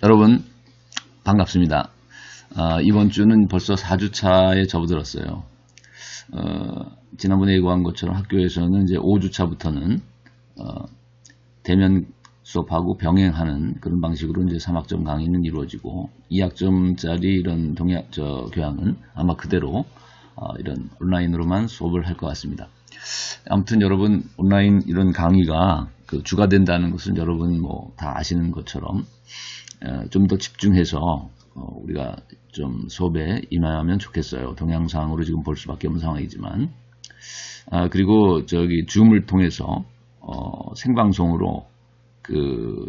여러분 반갑습니다. 이번 주는 벌써 4주차에 접어들었어요. 지난번에 예고한 것처럼 학교에서는 이제 5주차부터는 대면 수업하고 병행하는 그런 방식으로 이제 3학점 강의는 이루어지고 2학점짜리 이런 교양은 아마 그대로 이런 온라인으로만 수업을 할 것 같습니다. 아무튼 여러분 온라인 이런 강의가 주가 된다는 것은 여러분 다 아시는 것처럼 좀 더 집중해서 우리가 좀 수업에 임하면 좋겠어요. 동영상으로 지금 볼 수밖에 없는 상황이지만 그리고 줌을 통해서 생방송으로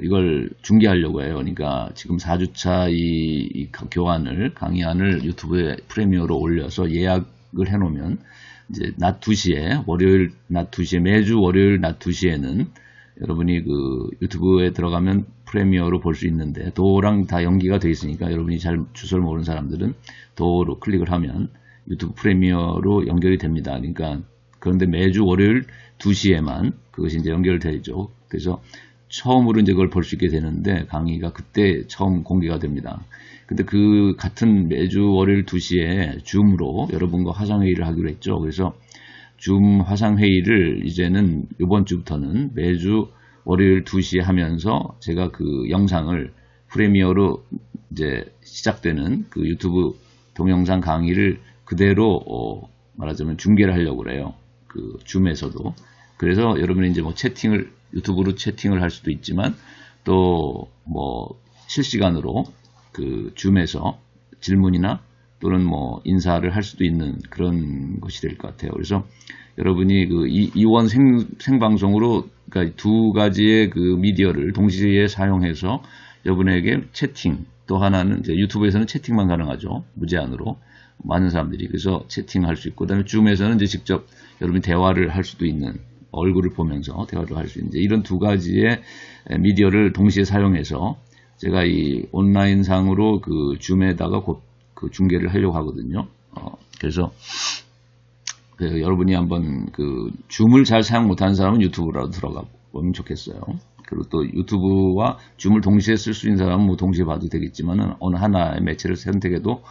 이걸 중계하려고 해요. 그러니까 지금 4주차 이 강의안을 유튜브에 프리미어로 올려서 예약을 해놓으면 이제 낮 2시에 월요일 낮 2시에 매주 월요일 낮 2시에는 여러분이 유튜브에 들어가면 프리미어로 볼 수 있는데 도어랑 다 연기가 되어 있으니까 여러분이 잘 주소를 모르는 사람들은 도어로 클릭을 하면 유튜브 프리미어로 연결이 됩니다. 그런데 매주 월요일 2시에만 그것이 이제 연결되죠. 그래서 처음으로 이제 그걸 볼 수 있게 되는데 강의가 그때 처음 공개가 됩니다. 근데 같은 매주 월요일 2시에 줌으로 여러분과 화상회의를 하기로 했죠. 그래서 줌 화상회의를 이제는 이번 주부터는 매주 월요일 2시에 하면서 제가 영상을 프리미어로 이제 시작되는 유튜브 동영상 강의를 그대로 말하자면 중계를 하려고 그래요. 줌에서도. 그래서 여러분이 이제 유튜브로 채팅을 할 수도 있지만 또 실시간으로 줌에서 질문이나 또는 인사를 할 수도 있는 그런 것이 될 것 같아요. 그래서 여러분이 이원 생방송으로 그러니까 두 가지의 미디어를 동시에 사용해서 여러분에게 채팅, 또 하나는 이제 유튜브에서는 채팅만 가능하죠. 무제한으로 많은 사람들이. 그래서 채팅할 수 있고, 그다음에 줌에서는 이제 직접 여러분이 대화를 할 수도 있는, 얼굴을 보면서 대화를 할 수 있는 이런 두 가지의 미디어를 동시에 사용해서 제가 이 온라인 상으로 줌에다가 곧 중계를 하려고 하거든요. 그래서 여러분이 한번 줌을 잘 사용 못하는 사람은 유튜브라도 들어가 보면 좋겠어요. 그리고 또 유튜브와 줌을 동시에 쓸 수 있는 사람은 동시에 봐도 되겠지만은 어느 하나의 매체를 선택해도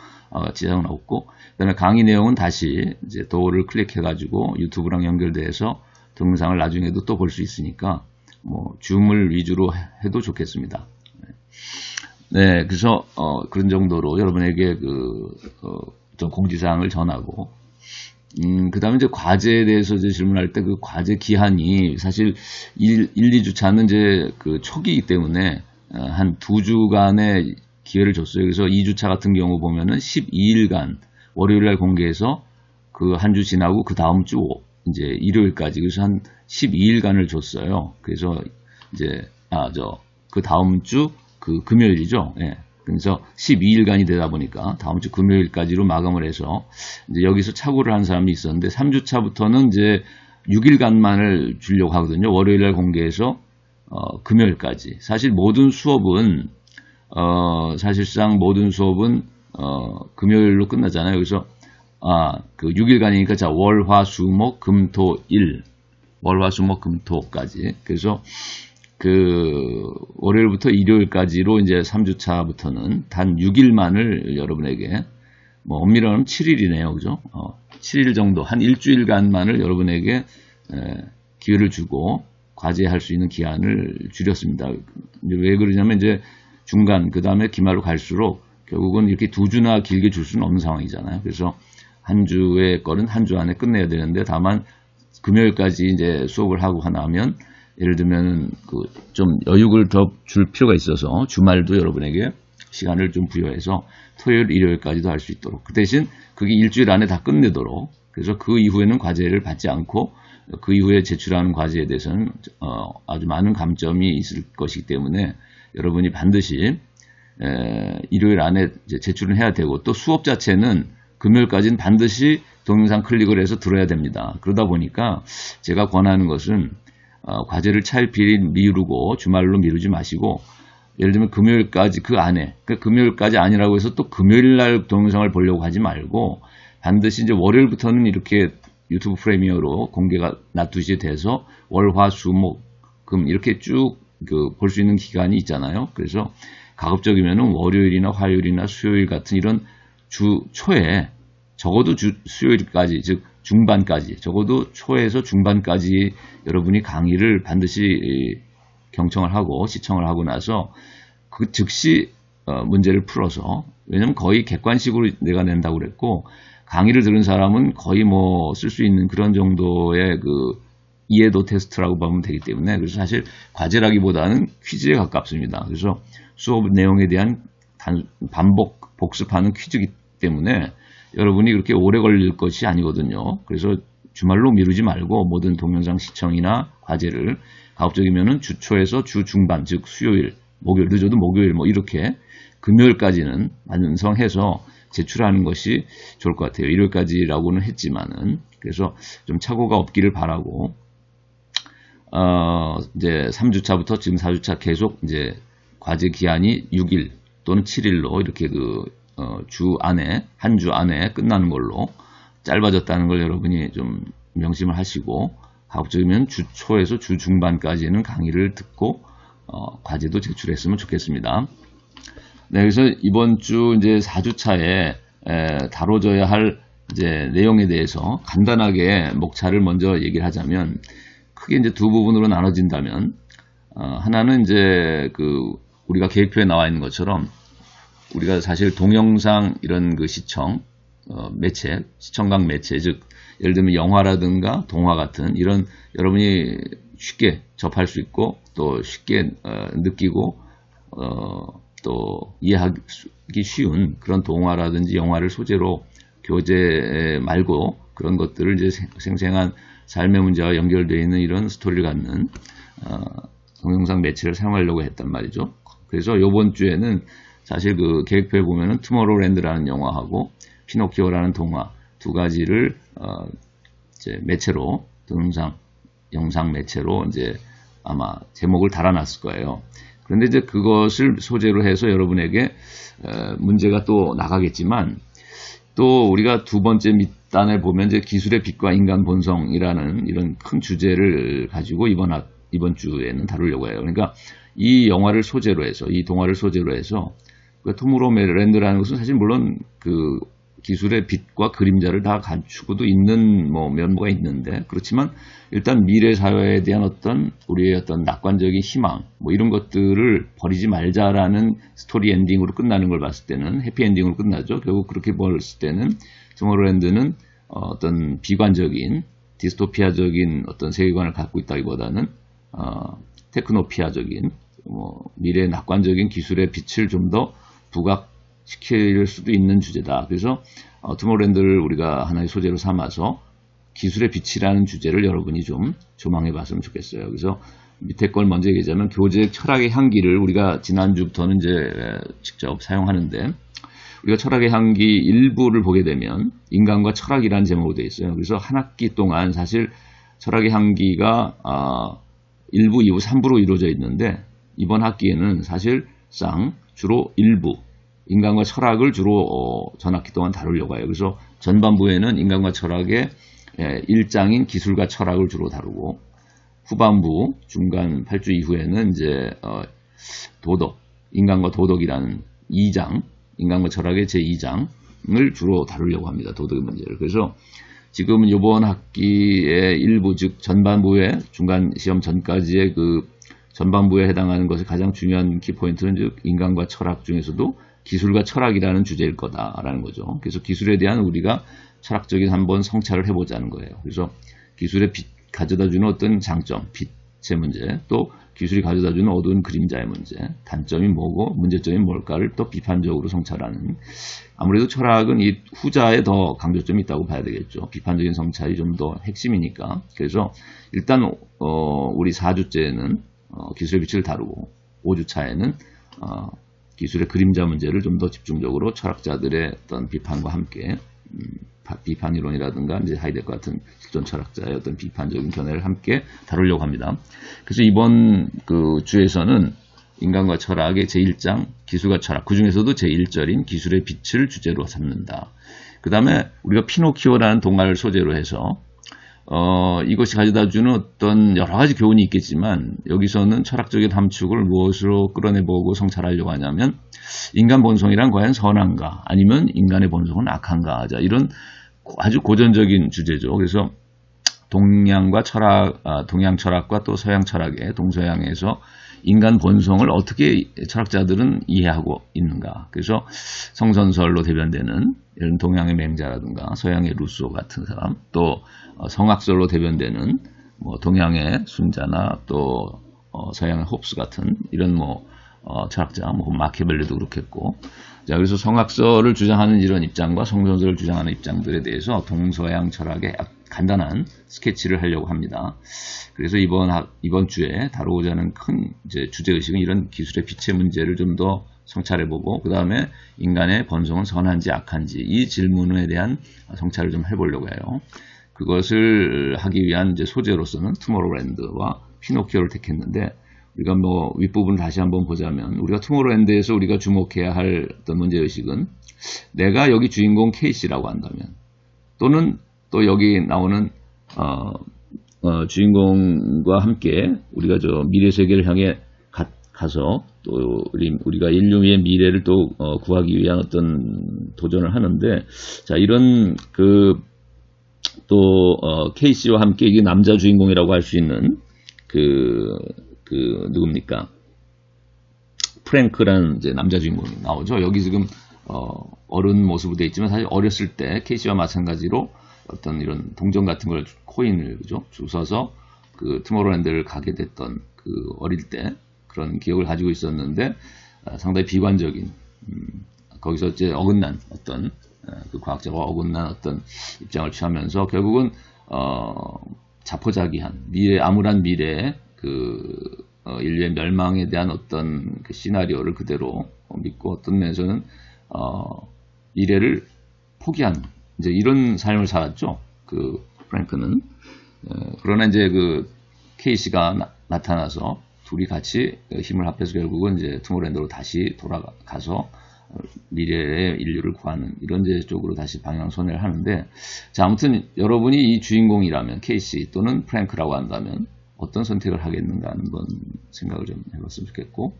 지장은 없고, 그다음에 강의 내용은 다시 이제 도어를 클릭해가지고 유튜브랑 연결돼서 동영상을 나중에도 또 볼 수 있으니까 줌을 위주로 해도 좋겠습니다. 네, 그래서 그런 정도로 여러분에게 좀 공지사항을 전하고, 그 다음에 이제 과제에 대해서 이제 질문할 때 과제 기한이 사실 2주차는 이제 초기이기 때문에 한 2주간의 기회를 줬어요. 그래서 2주차 같은 경우 보면은 12일간 월요일날 공개해서 한 주 지나고 그 다음 주 이제 일요일까지, 그래서 한 12일간을 줬어요. 그래서 이제 그 다음 주 금요일이죠. 예. 그래서 12일간이 되다 보니까 다음 주 금요일까지로 마감을 해서 이제 여기서 착오를 한 사람이 있었는데 3주차부터는 이제 6일간만을 주려고 하거든요. 월요일날 공개해서 금요일까지. 사실 모든 수업은 사실상 모든 수업은 금요일로 끝나잖아요. 그래서 6일간이니까 자 월화수목 금토일, 월화수목금토까지. 그래서 월요일부터 일요일까지로 이제 3주차부터는 단 6일만을 여러분에게, 엄밀히 하면 7일이네요. 그죠? 7일 정도, 한 일주일간만을 여러분에게 기회를 주고 과제할 수 있는 기한을 줄였습니다. 왜 그러냐면 이제 중간, 그 다음에 기말로 갈수록 결국은 이렇게 2주나 길게 줄 수는 없는 상황이잖아요. 그래서 한 주의 거는 한 주 안에 끝내야 되는데, 다만 금요일까지 이제 수업을 하고 나면 예를 들면 좀 여유를 더 줄 필요가 있어서 주말도 여러분에게 시간을 좀 부여해서 토요일, 일요일까지도 할 수 있도록, 그 대신 그게 일주일 안에 다 끝내도록, 그래서 그 이후에는 과제를 받지 않고 그 이후에 제출하는 과제에 대해서는 아주 많은 감점이 있을 것이기 때문에 여러분이 반드시 일요일 안에 제출을 해야 되고, 또 수업 자체는 금요일까지는 반드시 동영상 클릭을 해서 들어야 됩니다. 그러다 보니까 제가 권하는 것은 과제를 차일피일 미루고 주말로 미루지 마시고, 예를 들면 금요일까지 금요일까지 아니라고 해서 또 금요일날 동영상을 보려고 하지 말고 반드시 이제 월요일부터는 이렇게 유튜브 프리미어로 공개가 낮 2시에 돼서 월, 화, 수, 목, 금 이렇게 쭉 볼 수 있는 기간이 있잖아요. 그래서 가급적이면은 월요일이나 화요일이나 수요일 같은 이런 주 초에 적어도 수요일까지, 즉 중반까지, 적어도 초에서 중반까지 여러분이 강의를 반드시 경청을 하고 시청을 하고 나서 그 즉시 문제를 풀어서, 왜냐면 거의 객관식으로 내가 낸다고 그랬고, 강의를 들은 사람은 거의 뭐 쓸 수 있는 그런 정도의 그 이해도 테스트라고 보면 되기 때문에, 그래서 사실 과제라기보다는 퀴즈에 가깝습니다. 그래서 수업 내용에 대한 반복 복습하는 퀴즈이기 때문에 여러분이 그렇게 오래 걸릴 것이 아니거든요. 그래서 주말로 미루지 말고 모든 동영상 시청이나 과제를 가급적이면은 주 초에서 주 중반, 즉 수요일, 목요일, 늦어도 목요일 뭐 이렇게 금요일까지는 완성해서 제출하는 것이 좋을 것 같아요. 일요일까지라고는 했지만은, 그래서 좀 착오가 없기를 바라고, 이제 3주차부터 지금 4주차 계속 이제 과제 기한이 6일 또는 7일로 이렇게 주 안에, 한 주 안에 끝나는 걸로 짧아졌다는 걸 여러분이 좀 명심을 하시고, 가급적이면 주 초에서 주 중반까지는 강의를 듣고, 과제도 제출했으면 좋겠습니다. 네, 그래서 이번 주 이제 4주차에 다뤄져야 할 이제 내용에 대해서 간단하게 목차를 먼저 얘기를 하자면, 크게 이제 두 부분으로 나눠진다면, 하나는 이제 우리가 계획표에 나와 있는 것처럼 우리가 사실 동영상 이런 시청, 매체, 시청각 매체, 즉 예를 들면 영화라든가 동화 같은 이런 여러분이 쉽게 접할 수 있고 또 쉽게 느끼고 또 이해하기 쉬운 그런 동화라든지 영화를 소재로 교재 말고 그런 것들을 이제 생생한 삶의 문제와 연결되어 있는 이런 스토리를 갖는 동영상 매체를 사용하려고 했단 말이죠. 그래서 이번 주에는 사실 계획표에 보면은 투모로우랜드라는 영화하고 피노키오라는 동화 두 가지를 이제 매체로, 동영상 영상 매체로 이제 아마 제목을 달아놨을 거예요. 그런데 이제 그것을 소재로 해서 여러분에게 문제가 또 나가겠지만, 또 우리가 두 번째 밑단에 보면 이제 기술의 빛과 인간 본성이라는 이런 큰 주제를 가지고 이번 주에는 다루려고 해요. 그러니까 이 영화를 소재로 해서, 이 동화를 소재로 해서 투모로우랜드라는 것은 사실 물론 기술의 빛과 그림자를 다 갖추고도 있는 면모가 있는데, 그렇지만 일단 미래 사회에 대한 우리의 어떤 낙관적인 희망 이런 것들을 버리지 말자라는 스토리 엔딩으로 끝나는 걸 봤을 때는, 해피 엔딩으로 끝나죠. 결국 그렇게 봤을 때는 투모로우랜드는 어떤 비관적인 디스토피아적인 어떤 세계관을 갖고 있다기보다는 테크노피아적인 미래 낙관적인 기술의 빛을 좀 더 부각시킬 수도 있는 주제다. 그래서 투모로우랜드를 우리가 하나의 소재로 삼아서 기술의 빛이라는 주제를 여러분이 좀 조망해 봤으면 좋겠어요. 그래서 밑에 걸 먼저 얘기하자면, 교재 철학의 향기를 우리가 지난주부터는 이제 직접 사용하는데, 우리가 철학의 향기 일부를 보게 되면 인간과 철학이라는 제목으로 되어 있어요. 그래서 한 학기 동안 사실 철학의 향기가 1부, 2부, 3부로 이루어져 있는데, 이번 학기에는 사실상 주로 1부, 인간과 철학을 주로 전 학기 동안 다루려고 해요. 그래서 전반부에는 인간과 철학의 1장인 기술과 철학을 주로 다루고, 후반부, 중간 8주 이후에는 이제 도덕, 인간과 도덕이라는 2장, 인간과 철학의 제2장을 주로 다루려고 합니다. 도덕의 문제를. 그래서 지금 이번 학기의 일부, 즉 전반부에 중간 시험 전까지의 전반부에 해당하는 것의 가장 중요한 키포인트는 즉 인간과 철학 중에서도 기술과 철학이라는 주제일 거다라는 거죠. 그래서 기술에 대한 우리가 철학적인 한번 성찰을 해보자는 거예요. 그래서 기술의 빛 가져다주는 어떤 장점, 빛의 문제, 또 기술이 가져다주는 어두운 그림자의 문제, 단점이 뭐고 문제점이 뭘까를 또 비판적으로 성찰하는, 아무래도 철학은 이 후자에 더 강조점이 있다고 봐야 되겠죠. 비판적인 성찰이 좀 더 핵심이니까. 그래서 일단 우리 4주째는 기술의 빛을 다루고, 5주차에는 기술의 그림자 문제를 좀 더 집중적으로 철학자들의 어떤 비판과 함께 비판 이론이라든가 이제 하이데거 같은 실존 철학자의 어떤 비판적인 견해를 함께 다루려고 합니다. 그래서 이번 주에서는 인간과 철학의 제1장 기술과 철학, 그 중에서도 제1절인 기술의 빛을 주제로 삼는다. 그 다음에 우리가 피노키오라는 동화를 소재로 해서 이것이 가져다주는 어떤 여러 가지 교훈이 있겠지만 여기서는 철학적인 함축을 무엇으로 끌어내보고 성찰하려고 하냐면 인간 본성이란 과연 선한가 아니면 인간의 본성은 악한가 하자 이런 아주 고전적인 주제죠. 그래서 동양 철학과 또 서양 철학의 동서양에서 인간 본성을 어떻게 철학자들은 이해하고 있는가. 그래서 성선설로 대변되는 이런 동양의 맹자라든가 서양의 루소 같은 사람, 또 성악설로 대변되는 뭐 동양의 순자나 또 서양의 홉스 같은 이런 철학자, 마키아벨리도 그렇겠고. 자, 그래서 성악설을 주장하는 이런 입장과 성선설을 주장하는 입장들에 대해서 동서양 철학의 간단한 스케치를 하려고 합니다. 그래서 이번 주에 다루고자 하는 큰 주제의식은 이런 기술의 빛의 문제를 좀 더 성찰해보고, 그 다음에 인간의 본성은 선한지 악한지 이 질문에 대한 성찰을 좀 해보려고 해요. 그것을 하기 위한 소재로서는 투모로우랜드와 피노키오를 택했는데, 우리가 윗부분을 다시 한번 보자면, 우리가 투모로우랜드에서 우리가 주목해야 할 어떤 문제의식은, 내가 여기 주인공 케이시라고 한다면, 또는 또 여기 나오는 주인공과 함께 우리가 미래 세계를 향해 가서 또 우리가 인류의 미래를 또 구하기 위한 어떤 도전을 하는데, 자, 이런 또 케이시와 함께 이게 남자 주인공이라고 할 수 있는 누굽니까? 프랭크라는 남자 주인공이 나오죠. 여기 지금 어른 모습으로 되어 있지만 사실 어렸을 때 케이시와 마찬가지로 어떤 이런 동전 같은 걸 코인을 주워서 투모로우랜드를 가게 됐던 어릴 때 그런 기억을 가지고 있었는데, 상당히 비관적인 거기서 어긋난 어떤 과학자가 어긋난 어떤 입장을 취하면서 결국은 자포자기한 암울한 미래에 인류의 멸망에 대한 어떤 시나리오를 그대로 믿고 어떤 면에서는 미래를 포기하는 이런 삶을 살았죠. 프랭크는. 그러나 케이시가 나타나서 둘이 같이 힘을 합해서 결국은 투모로우랜드로 다시 돌아가서 미래의 인류를 구하는 이런 쪽으로 다시 방향선회를 하는데, 자, 아무튼 여러분이 이 주인공이라면 케이시 또는 프랭크라고 한다면 어떤 선택을 하겠는가 하는 건 생각을 좀 해봤으면 좋겠고,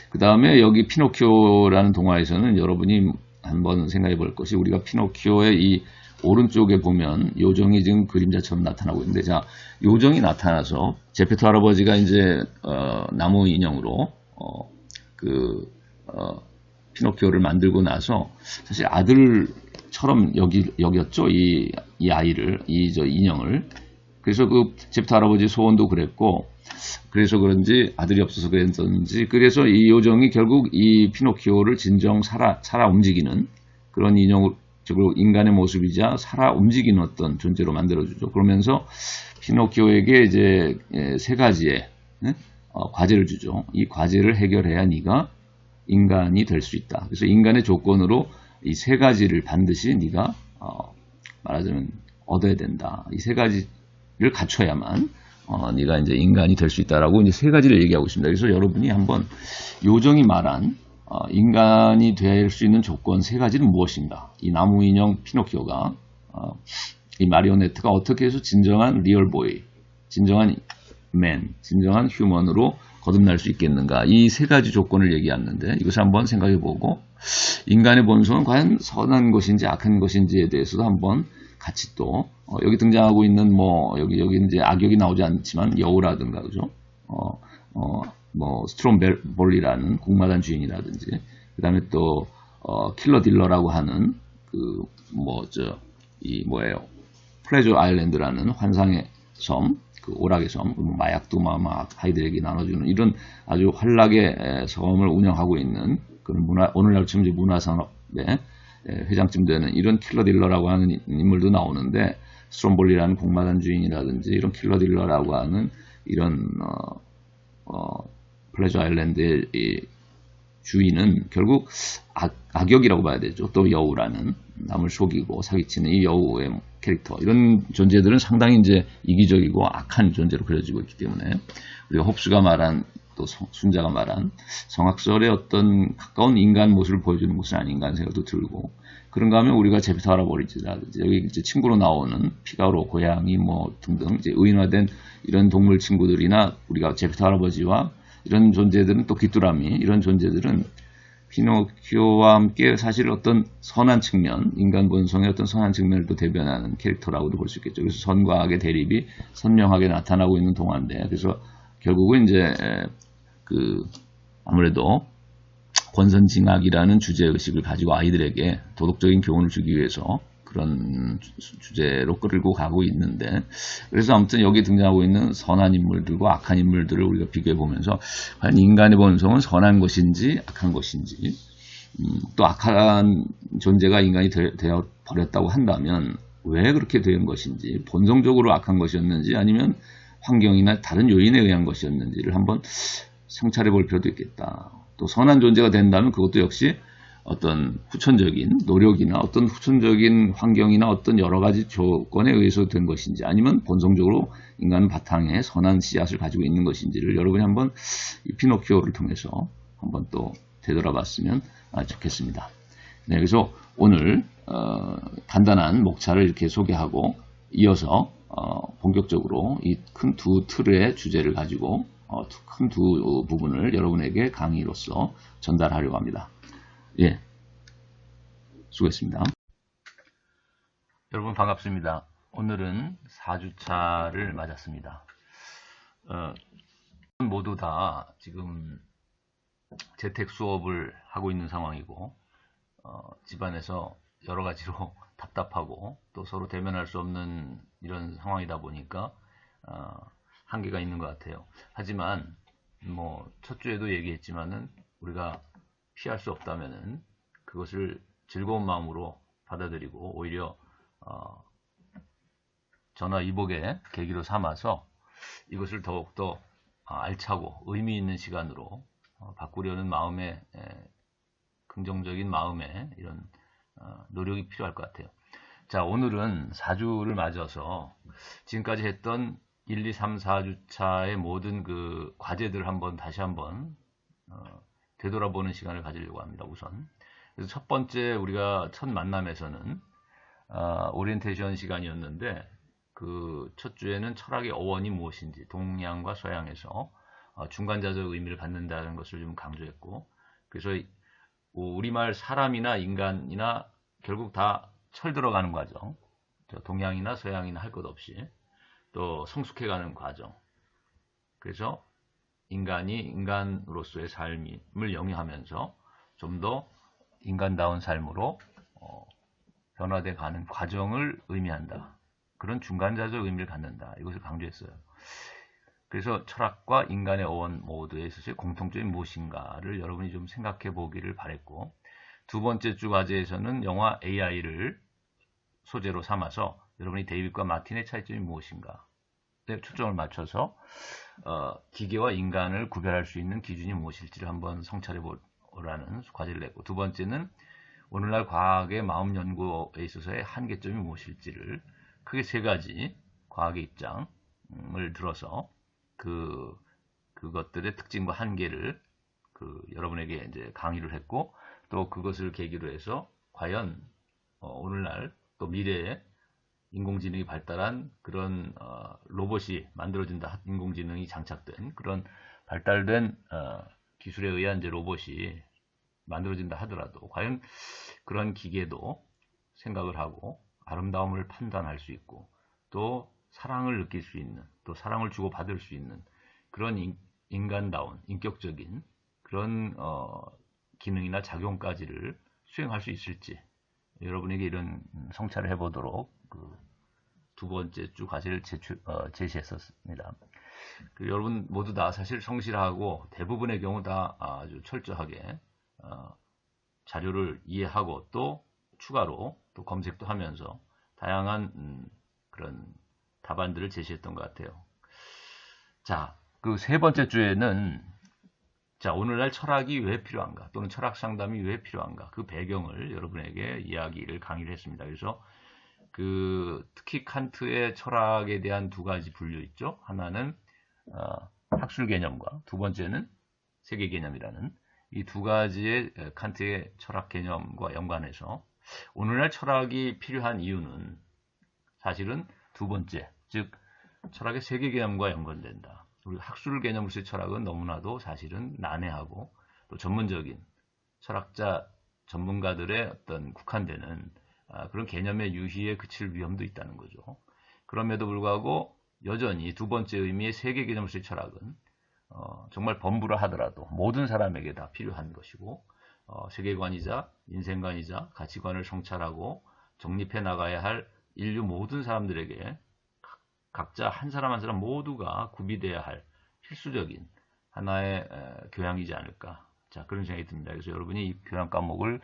그 다음에 여기 피노키오라는 동화에서는 여러분이 한번 생각해 볼 것이, 우리가 피노키오의 이 오른쪽에 보면 요정이 지금 그림자처럼 나타나고 있는데, 자, 요정이 나타나서 제페토 할아버지가 나무 인형으로 피노키오를 만들고 나서 사실 아들처럼 여겼죠. 이 아이를, 인형을. 그래서 제페토 할아버지 소원도 그랬고, 그래서 그런지 아들이 없어서 그랬던지, 그래서 이 요정이 결국 이 피노키오를 진정 살아 움직이는 그런 인형으로, 인간의 모습이자 살아 움직이는 어떤 존재로 만들어주죠. 그러면서 피노키오에게 세 가지의 과제를 주죠. 이 과제를 해결해야 네가 인간이 될 수 있다. 그래서 인간의 조건으로 이 세 가지를 반드시 네가 말하자면 얻어야 된다. 이 세 가지를 갖춰야만 네가 인간이 될 수 있다라고 세 가지를 얘기하고 있습니다. 그래서 여러분이 한번 요정이 말한 인간이 될 수 있는 조건 세 가지는 무엇인가? 이 나무 인형 피노키오가 이 마리오네트가 어떻게 해서 진정한 리얼보이, 진정한 맨, 진정한 휴먼으로 거듭날 수 있겠는가? 이 세 가지 조건을 얘기하는데, 이것을 한번 생각해보고 인간의 본성은 과연 선한 것인지 악한 것인지에 대해서도 한번 같이 또 여기 등장하고 있는 여기 악역이 나오지 않지만 여우라든가, 그죠? 스트롬볼리라는 공마단 주인이라든지, 그 다음에 또 킬러 딜러라고 하는 플레저 아일랜드라는 환상의 섬, 오락의 섬, 마약도 아이들에게 나눠주는 이런 아주 환락의 섬을 운영하고 있는 그런 오늘날 치면 문화산업의 회장쯤 되는 이런 킬러 딜러라고 하는 인물도 나오는데, 스트롬볼리라는 공마단 주인이라든지 이런 킬러 딜러라고 하는 이런 플레저 아일랜드의 주인은 결국 악역이라고 봐야 되죠. 또 여우라는 남을 속이고 사기치는 이 여우의 캐릭터, 이런 존재들은 상당히 이기적이고 악한 존재로 그려지고 있기 때문에 우리가 홉스가 말한, 또 순자가 말한 성악설의 어떤 가까운 인간 모습을 보여주는 것은 아닌가 하는 생각도 들고, 그런가 하면 우리가 제피터 할아버지라든지 여기 이제 친구로 나오는 피가로, 고양이 뭐 등등 이제 의인화된 이런 동물 친구들이나 우리가 제피터 할아버지와 이런 존재들은 또 귀뚜라미 이런 존재들은 피노키오와 함께 사실 어떤 선한 측면, 인간 본성의 어떤 선한 측면을 또 대변하는 캐릭터라고도 볼 수 있겠죠. 그래서 선과 악의 대립이 선명하게 나타나고 있는 동화인데, 그래서 결국은 이제 아무래도 권선징악이라는 주제의식을 가지고 아이들에게 도덕적인 교훈을 주기 위해서 그런 주제로 끌고 가고 있는데, 그래서 아무튼 여기 등장하고 있는 선한 인물들과 악한 인물들을 우리가 비교해 보면서 과연 인간의 본성은 선한 것인지 악한 것인지, 또 악한 존재가 인간이 되어 버렸다고 한다면 왜 그렇게 된 것인지, 본성적으로 악한 것이었는지 아니면 환경이나 다른 요인에 의한 것이었는지를 한번 성찰해 볼 필요도 있겠다. 또 선한 존재가 된다면 그것도 역시 어떤 후천적인 노력이나 어떤 후천적인 환경이나 어떤 여러 가지 조건에 의해서 된 것인지, 아니면 본성적으로 인간 바탕에 선한 씨앗을 가지고 있는 것인지를 여러분이 한번 이 피노키오를 통해서 한번 또 되돌아봤으면 좋겠습니다. 네, 그래서 오늘 간단한 목차를 이렇게 소개하고 이어서 본격적으로 이 큰 두 틀의 주제를 가지고 큰 두 부분을 여러분에게 강의로서 전달하려고 합니다. 예, 수고했습니다. 여러분 반갑습니다. 오늘은 4주차를 맞았습니다. 모두 다 지금 재택 수업을 하고 있는 상황이고, 집안에서 여러 가지로 답답하고 또 서로 대면할 수 없는 이런 상황이다 보니까 한계가 있는 것 같아요. 하지만 뭐 첫 주에도 얘기했지만은 우리가 피할 수 없다면은 그것을 즐거운 마음으로 받아들이고 오히려 전화위복의 계기로 삼아서 이것을 더욱더 알차고 의미 있는 시간으로 바꾸려는 마음의 긍정적인 마음의 이런 노력이 필요할 것 같아요. 자, 오늘은 4주를 맞아서 지금까지 했던 1, 2, 3, 4주차의 모든 그 과제들을 다시 한번 되돌아보는 시간을 가지려고 합니다. 우선. 그래서 첫 번째 우리가 첫 만남에서는 오리엔테이션 시간이었는데, 그 첫 주에는 철학의 어원이 무엇인지, 동양과 서양에서 중간자적 의미를 갖는다는 것을 좀 강조했고, 그래서 우리말 사람이나 인간이나 결국 다 철 들어가는 과정, 동양이나 서양이나 할 것 없이 또 성숙해가는 과정. 그래서 인간이 인간으로서의 삶을 영위하면서 좀 더 인간다운 삶으로 변화돼 가는 과정을 의미한다. 그런 중간자적 의미를 갖는다. 이것을 강조했어요. 그래서 철학과 인간의 어원 모두에 있어서의 공통점이 무엇인가를 여러분이 좀 생각해 보기를 바랬고, 두 번째 주 과제에서는 영화 AI를 소재로 삼아서 여러분이 데이빗과 마틴의 차이점이 무엇인가 초점을 맞춰서 기계와 인간을 구별할 수 있는 기준이 무엇일지를 한번 성찰해 보라는 과제를 냈고, 두 번째는 오늘날 과학의 마음 연구에 있어서의 한계점이 무엇일지를 크게 세 가지 과학의 입장을 들어서 그것들의 특징과 한계를 여러분에게 이제 강의를 했고, 또 그것을 계기로 해서 과연 오늘날 또 미래에 인공지능이 발달한 그런 로봇이 만들어진다, 인공지능이 장착된 그런 발달된 기술에 의한 이제 로봇이 만들어진다 하더라도 과연 그런 기계도 생각을 하고 아름다움을 판단할 수 있고 또 사랑을 느낄 수 있는, 또 사랑을 주고받을 수 있는 그런 인간다운 인격적인 그런 기능이나 작용까지를 수행할 수 있을지 여러분에게 이런 성찰을 해보도록 두 번째 주 과제를 제시했었습니다. 여러분 모두 다 사실 성실하고 대부분의 경우 다 아주 철저하게 자료를 이해하고 또 추가로 또 검색도 하면서 다양한 그런 답안들을 제시했던 것 같아요. 자, 그 세 번째 주에는 자, 오늘날 철학이 왜 필요한가, 또는 철학 상담이 왜 필요한가, 그 배경을 여러분에게 이야기를 강의를 했습니다. 그래서 특히 칸트의 철학에 대한 두 가지 분류 있죠. 하나는 학술 개념과 두 번째는 세계 개념이라는 이 두 가지의 칸트의 철학 개념과 연관해서 오늘날 철학이 필요한 이유는 사실은 두 번째, 즉 철학의 세계 개념과 연관된다. 우리 학술 개념으로서의 철학은 너무나도 사실은 난해하고 또 전문적인 철학자 전문가들의 어떤 국한되는 그런 개념의 유희에 그칠 위험도 있다는 거죠. 그럼에도 불구하고 여전히 두 번째 의미의 세계 개념으로서의 철학은 정말 범부라 하더라도 모든 사람에게 다 필요한 것이고 세계관이자 인생관이자 가치관을 성찰하고 정립해 나가야 할 인류 모든 사람들에게 각자 한 사람 한 사람 모두가 구비되어야 할 필수적인 하나의 교양이지 않을까. 자, 그런 생각이 듭니다. 그래서 여러분이 이 교양 과목을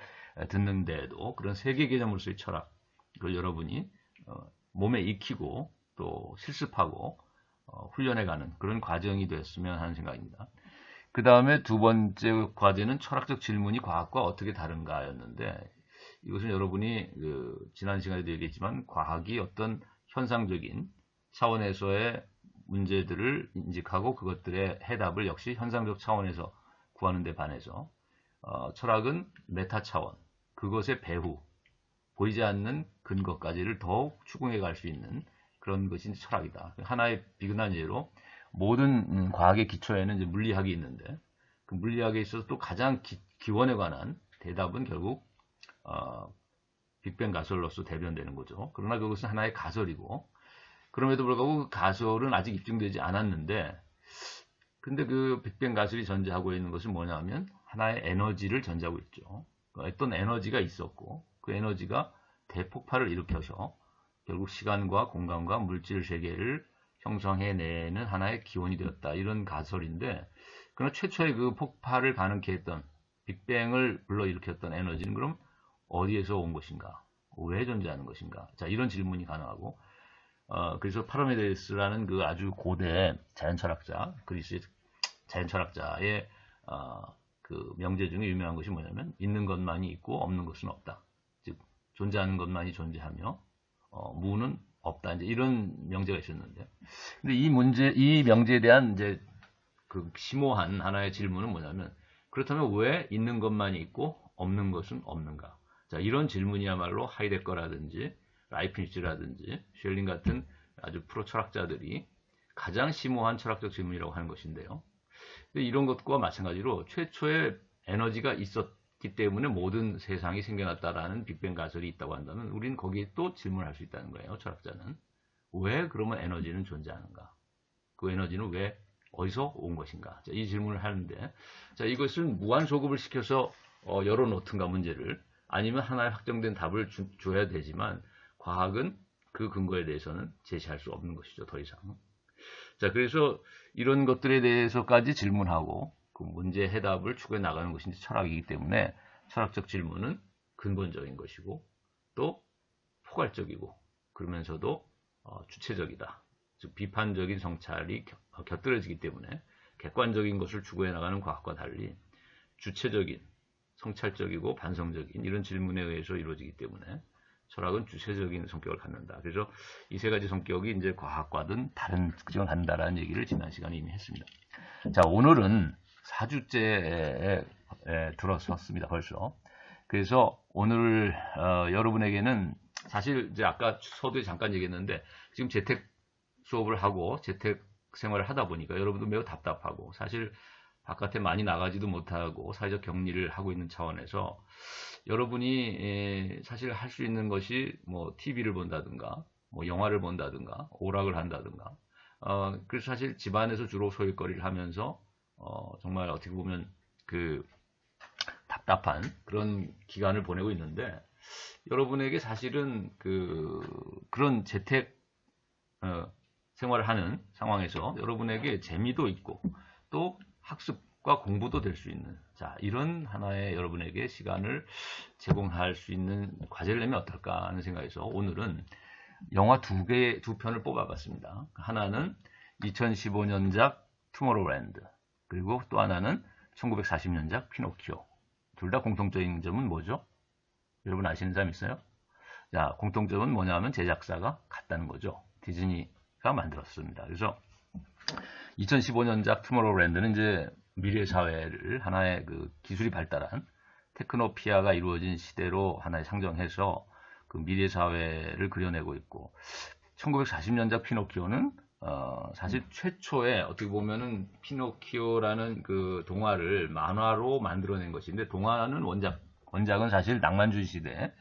듣는데도 그런 세계 개념으로서의 철학, 그걸 여러분이 몸에 익히고 또 실습하고 훈련해가는 그런 과정이 됐으면 하는 생각입니다. 그 다음에 두 번째 과제는 철학적 질문이 과학과 어떻게 다른가였는데, 이것은 여러분이 지난 시간에도 얘기했지만 과학이 어떤 현상적인 차원에서의 문제들을 인식하고 그것들의 해답을 역시 현상적 차원에서 구하는 데 반해서 철학은 메타 차원, 그것의 배후, 보이지 않는 근거까지를 더욱 추궁해 갈 수 있는 그런 것이 철학이다. 하나의 비근한 예로 모든 과학의 기초에는 이제 물리학이 있는데 그 물리학에 있어서 또 가장 기원에 관한 대답은 결국 빅뱅 가설로서 대변되는 거죠. 그러나 그것은 하나의 가설이고 그럼에도 불구하고 그 가설은 아직 입증되지 않았는데 근데 그 빅뱅 가설이 전제하고 있는 것은 뭐냐면 하나의 에너지를 전제하고 있죠. 어떤 에너지가 있었고 그 에너지가 대폭발을 일으켜서 결국 시간과 공간과 물질 세계를 형성해내는 하나의 기원이 되었다. 이런 가설인데 그러나 최초의 그 폭발을 가능케 했던 빅뱅을 불러일으켰던 에너지는 그럼 어디에서 온 것인가? 왜 존재하는 것인가? 자, 이런 질문이 가능하고 그래서 파르메데스라는 그 아주 고대 자연철학자, 그리스의 자연철학자의 그 명제 중에 유명한 것이 뭐냐면 있는 것만이 있고 없는 것은 없다. 즉 존재하는 것만이 존재하며 무는 없다. 이제 이런 명제가 있었는데, 근데 이 명제에 대한 이제 그 심오한 하나의 질문은 뭐냐면 그렇다면 왜 있는 것만이 있고 없는 것은 없는가? 자, 이런 질문이야말로 하이데거라든지 라이프니츠라든지 쉘링 같은 아주 프로 철학자들이 가장 심오한 철학적 질문이라고 하는 것인데요. 이런 것과 마찬가지로 최초의 에너지가 있었기 때문에 모든 세상이 생겨났다라는 빅뱅 가설이 있다고 한다면 우리는 거기에 또 질문을 할 수 있다는 거예요. 철학자는. 왜 그러면 에너지는 존재하는가? 그 에너지는 왜 어디서 온 것인가? 자, 이 질문을 하는데 자, 이것을 무한소급을 시켜서 열어놓든가 문제를 아니면 하나의 확정된 답을 줘야 되지만 과학은 그 근거에 대해서는 제시할 수 없는 것이죠. 더 이상. 자, 그래서 이런 것들에 대해서까지 질문하고 그 문제 해답을 추구해 나가는 것이 철학이기 때문에 철학적 질문은 근본적인 것이고 또 포괄적이고 그러면서도 주체적이다. 즉 비판적인 성찰이 곁들여지기 때문에 객관적인 것을 추구해 나가는 과학과 달리 주체적인 성찰적이고 반성적인 이런 질문에 의해서 이루어지기 때문에 철학은 주체적인 성격을 갖는다. 그래서 이 세 가지 성격이 이제 과학과는 다른 특징을 갖는다라는 얘기를 지난 시간에 이미 했습니다. 자, 오늘은 4주째에 들어섰습니다. 벌써. 그래서 오늘 여러분에게는 사실 이제 아까 서두에 잠깐 얘기했는데 지금 재택 수업을 하고 재택 생활을 하다 보니까 여러분도 매우 답답하고 사실 바깥에 많이 나가지도 못하고 사회적 격리를 하고 있는 차원에서 여러분이 사실 할 수 있는 것이 뭐 TV를 본다든가 뭐 영화를 본다든가 오락을 한다든가 그래서 사실 집안에서 주로 소일거리를 하면서 정말 어떻게 보면 그 답답한 그런 기간을 보내고 있는데 여러분에게 사실은 그런 재택 생활을 하는 상황에서 여러분에게 재미도 있고 또 학습과 공부도 될 수 있는 자 이런 하나의 여러분에게 시간을 제공할 수 있는 과제를 내면 어떨까 하는 생각에서 오늘은 영화 두 편을 뽑아봤습니다. 하나는 2015년작 투모로우랜드 그리고 또 하나는 1940년작 피노키오. 둘 다 공통적인 점은 뭐죠? 여러분 아시는 사람 있어요? 자, 공통점은 뭐냐면 제작사가 같다는 거죠. 디즈니가 만들었습니다. 그래서 2015년작 투모로우랜드는 이제 미래 사회를 하나의 그 기술이 발달한 테크노피아가 이루어진 시대로 하나의 상정해서 그 미래 사회를 그려내고 있고 1940년작 피노키오는 사실 최초의 어떻게 보면은 피노키오라는 그 동화를 만화로 만들어낸 것인데 동화는 원작은 사실 낭만주의 시대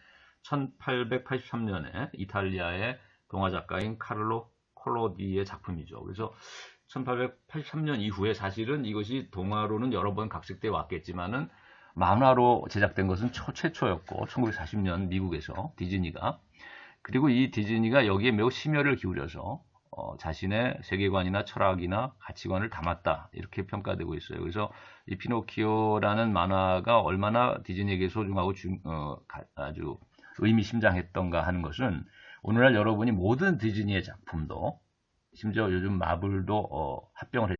1883년에 이탈리아의 동화 작가인 카를로 콜로디의 작품이죠. 그래서 1883년 이후에 사실은 이것이 동화로는 여러 번 각색돼 왔겠지만은 만화로 제작된 것은 최초였고 1940년 미국에서 디즈니가 그리고 이 디즈니가 여기에 매우 심혈을 기울여서 자신의 세계관이나 철학이나 가치관을 담았다 이렇게 평가되고 있어요. 그래서 이 피노키오라는 만화가 얼마나 디즈니에게 소중하고 아주 의미심장했던가 하는 것은 오늘날 여러분이 모든 디즈니의 작품도 심지어 요즘 마블도 합병을